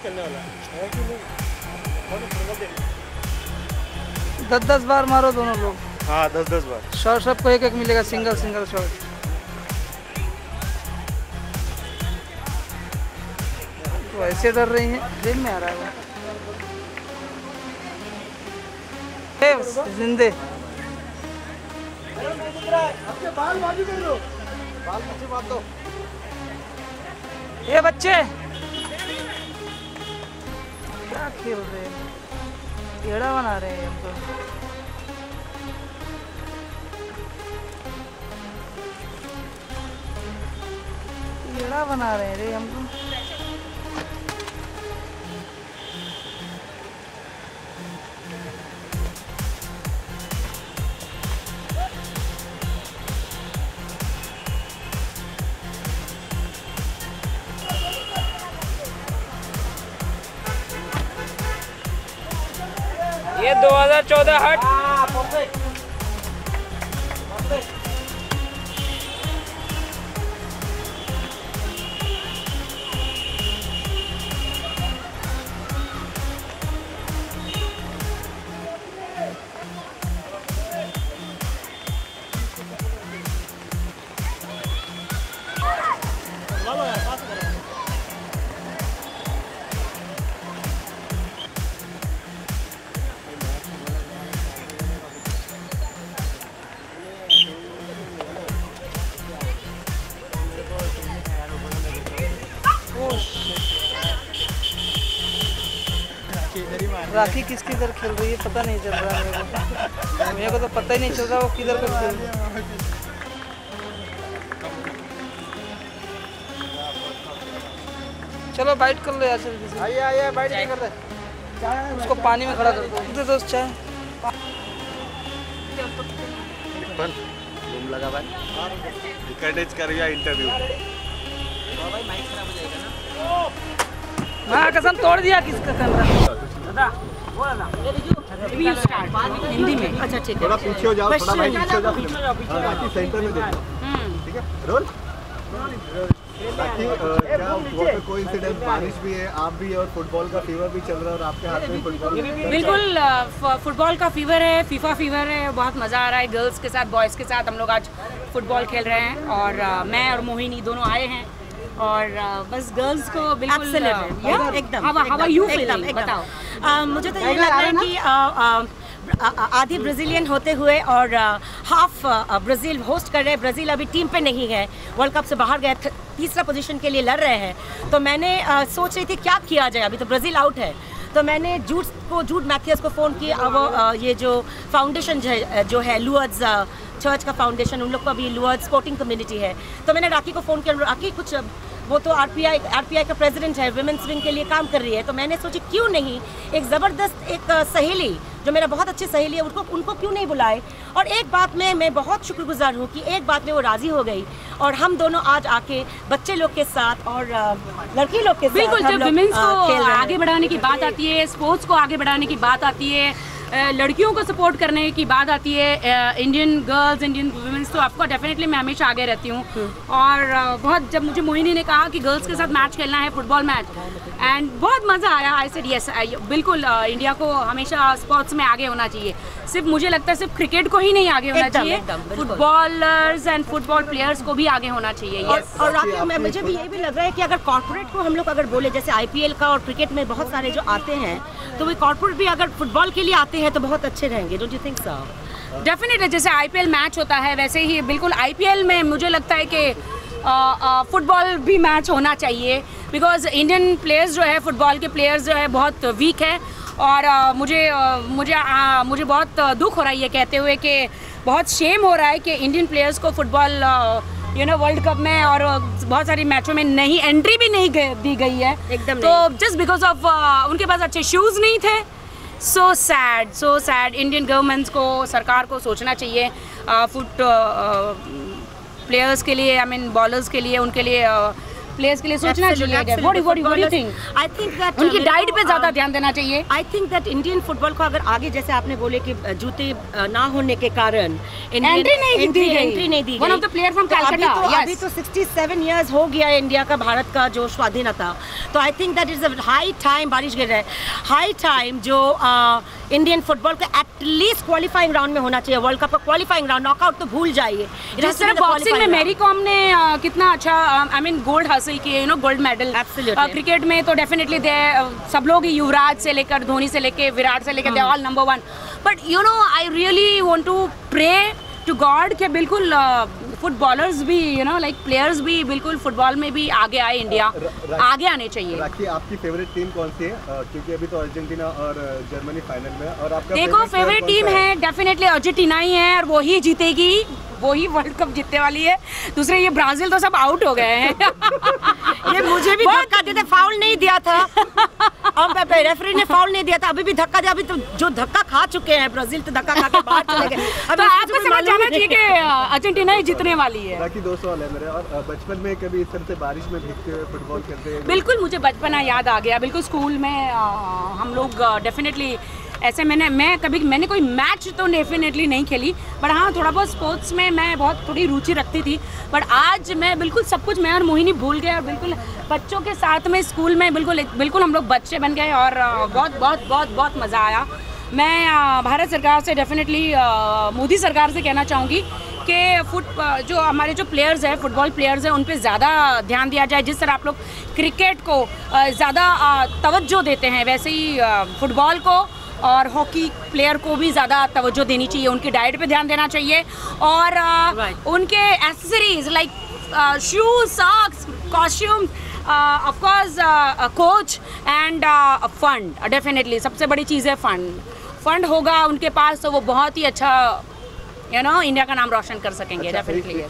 चलने वाला है कि नहीं? 10-10 बार मारो दोनों लोग। हाँ 10-10 बार। शॉट सबको एक मिलेगा, सिंगल शॉट। तो ऐसे डर रही हैं, दिल में आ रहा है वो जिंदे। ये बच्चे क्या खेल रहे हैं, टेढ़ा बना रहे हैं हमको। टेढ़ा बना रहे हैं रे हमको। ये 2014 हट। राखी किसकी इधर खेल रही है पता नहीं चल रहा मेरे को तो पता ही नहीं चल रहा वो किधर पर खेल रही है। चलो बाइट कर लो यार, आइए बाइट नहीं कर रहे, उसको पानी में खड़ा कर दो दोस्त। चाय घूम लगा भाई, रिकॉर्डेज कर गया इंटरव्यू। भाई माइक खराब हो जाएगा ना। हाँ कसम तोड़ दिया किसका कैमरा। हिंदी में अच्छा ठीक है, थोड़ा पीछे हो जाओ, थोड़ा भाई पीछे हो जाओ, बाकी सेंटर में देखो, ठीक है रोल। बाकी क्या वहाँ पे कोई इंसिडेंट, बारिश भी है, आप भी और फुटबॉल का फीवर भी चल रहा है और आपके हाथ में फुटबॉल। बिल्कुल फुटबॉल का फीवर है, फीफा फीवर है, बहुत मज़ा आ रहा है। गर्ल्स के साथ बॉयज़ के साथ हम लोग आज फुटबॉल खेल रहे हैं और मैं और मोहिनी दोनों आए हैं और बस गर्ल्स को बिल्कुल एकदम हाउ आर यू फीलिंग बताओ। मुझे तो ये लग रहा है कि आधी ब्राज़ीलियन होते हुए और हाफ ब्राज़ील होस्ट कर रहे हैं। ब्राज़ील अभी टीम पे नहीं है, वर्ल्ड कप से बाहर गए, तीसरा पोजीशन के लिए लड़ रहे हैं। तो मैंने सोच रही थी क्या किया जाए, अभी तो ब्राज़ील आउट है। तो मैंने जूड मैथियस को फ़ोन किया। वो ये जो फाउंडेशन जो है लुअर्ड्स चर्च का फाउंडेशन, उन लोग का भी लुअर्ड्स स्पोर्टिंग कम्युनिटी है। तो मैंने राखी को फ़ोन किया। राखी कुछ वो तो आरपीआई का प्रेसिडेंट है, वुमेन्स विंग के लिए काम कर रही है। तो मैंने सोची क्यों नहीं एक ज़बरदस्त एक सहेली जो मेरा बहुत अच्छी सहेली है उनको क्यों नहीं बुलाए। और एक बात में मैं बहुत शुक्रगुजार हूँ कि एक बात में वो राज़ी हो गई और हम दोनों आज आके बच्चे लोग के साथ और लड़की लोग के साथ बिल्कुल जब वुमेन्स को आगे बढ़ाने की बात आती है, स्पोर्ट्स को आगे बढ़ाने की बात आती है, लड़कियों को सपोर्ट करने की बात आती है, इंडियन गर्ल्स इंडियन वुमेन्स, तो आपको डेफिनेटली मैं हमेशा आगे रहती हूँ। और बहुत जब मुझे मोहिनी ने कहा कि गर्ल्स के साथ मैच खेलना है, फुटबॉल मैच, एंड बहुत मज़ा आया। आई सेड यस, बिल्कुल इंडिया को हमेशा स्पोर्ट्स में आगे होना चाहिए। सिर्फ मुझे लगता है सिर्फ क्रिकेट को ही नहीं आगे होना चाहिए, फुटबॉलर्स एंड फुटबॉल प्लेयर्स को भी आगे होना चाहिए। और मुझे भी यही भी लग रहा है कि अगर कॉर्पोरेट को हम लोग अगर बोले, जैसे आईपीएल का और क्रिकेट में बहुत सारे जो आते हैं, तो वो कॉर्पोरेट भी अगर फुटबॉल के लिए आते हैं तो बहुत अच्छे रहेंगे। Don't you think so? Definitely जैसे आईपीएल मैच होता है वैसे ही बिल्कुल आईपीएल में मुझे लगता है कि फुटबॉल भी मैच होना चाहिए, बिकॉज इंडियन प्लेयर्स जो है, फुटबॉल के प्लेयर्स जो है बहुत वीक है। और मुझे बहुत दुख हो रहा है ये कहते हुए कि बहुत शेम हो रहा है कि इंडियन प्लेयर्स को फुटबॉल वर्ल्ड कप में और बहुत सारी मैचों में नहीं एंट्री भी नहीं दी गई है एकदम। तो जस्ट बिकॉज ऑफ उनके पास अच्छे शूज़ नहीं थे। So sad. इंडियन गवर्नमेंट्स को, सरकार को सोचना चाहिए फुट प्लेयर्स के लिए, आई मीन बॉलर्स के लिए, उनके लिए प्लेयर्स के लिए सोचना चाहिए। What do you think? I think that उनकी डाइट पे ज्यादा ध्यान देना चाहिए। I think that Indian football को अगर आगे, जैसे आपने बोले कि जूते ना होने के कारण एंट्री नहीं दी गई। One of the player from Calcutta, अभी तो 67 years हो गया है इंडिया का, भारत का जो स्वाधीनता। तो I think that is a high time, बारिश गिर रहा है, हाई टाइम जो इंडियन फुटबॉल का एटलीस्ट क्वालिफाइंग राउंड में होना चाहिए। वर्ल्ड कप का क्वालिफाइंग राउंड, नॉकआउट तो भूल जाइए। जिस तरह बॉक्सिंग में मैरी कॉम ने कितना अच्छा आई मीन गोल्ड हासिल किए, गोल्ड मेडल। क्रिकेट में तो डेफिनेटली सब लोग, युवराज से लेकर धोनी से लेकर विराट से लेकर, they all number one. But I really want to pray to God कि बिल्कुल फुटबॉलर्स भी लाइक प्लेयर्स भी बिल्कुल फुटबॉल में भी आगे आए, इंडिया आगे आने चाहिए। राखी, आपकी फेवरेट टीम कौन सी है? क्योंकि अभी तो अर्जेंटीना और जर्मनी फाइनल में है, और आपका देखो फेवरेट टीम है डेफिनेटली अर्जेंटीना ही है, और वो ही जीतेगी, वो ही वर्ल्ड कप जीतने वाली है। दूसरे ये ब्राजील तो सब आउट हो गए हैं। ये मुझे भी धक्का देते, फाउल नहीं दिया था, रेफरी ने फाउल नहीं दिया था, अभी भी धक्का दिया। अभी तो जो धक्का खा चुके हैं ब्राजील, तो धक्का खा के बाहर चले गए। तो आपको समझ जाना चाहिए कि अर्जेंटीना ही जीतने वाली है। बाकी 2 सवाल है मेरे। और बचपन में कभी इस तरह से बारिश में भीगते हुए फुटबॉल खेलते हैं? बिल्कुल, मुझे बचपना याद आ गया। बिल्कुल स्कूल में हम लोग डेफिनेटली ऐसे मैंने कोई मैच तो डेफिनेटली नहीं खेली, बट हाँ थोड़ा बहुत स्पोर्ट्स में मैं बहुत थोड़ी रुचि रखती थी। बट आज मैं बिल्कुल सब कुछ, मैं और मोहिनी भूल गए, और बिल्कुल बच्चों के साथ में स्कूल में बिल्कुल हम लोग बच्चे बन गए, और बहुत मज़ा आया। मैं भारत सरकार से डेफिनेटली मोदी सरकार से कहना चाहूँगी कि जो हमारे जो प्लेयर्स हैं, फुटबॉल प्लेयर्स हैं, उन पे ज़्यादा ध्यान दिया जाए। जिस तरह आप लोग क्रिकेट को ज़्यादा तवज्जो देते हैं, वैसे ही फुटबॉल को और हॉकी प्लेयर को भी ज़्यादा तवज्जो देनी चाहिए। उनकी डाइट पे ध्यान देना चाहिए, और उनके accessories like shoes, socks, costume, of course coach end fund. Definitely सबसे बड़ी चीज़ है फंड होगा उनके पास, तो वो बहुत ही अच्छा इंडिया का नाम रोशन कर सकेंगे। डेफिनेटली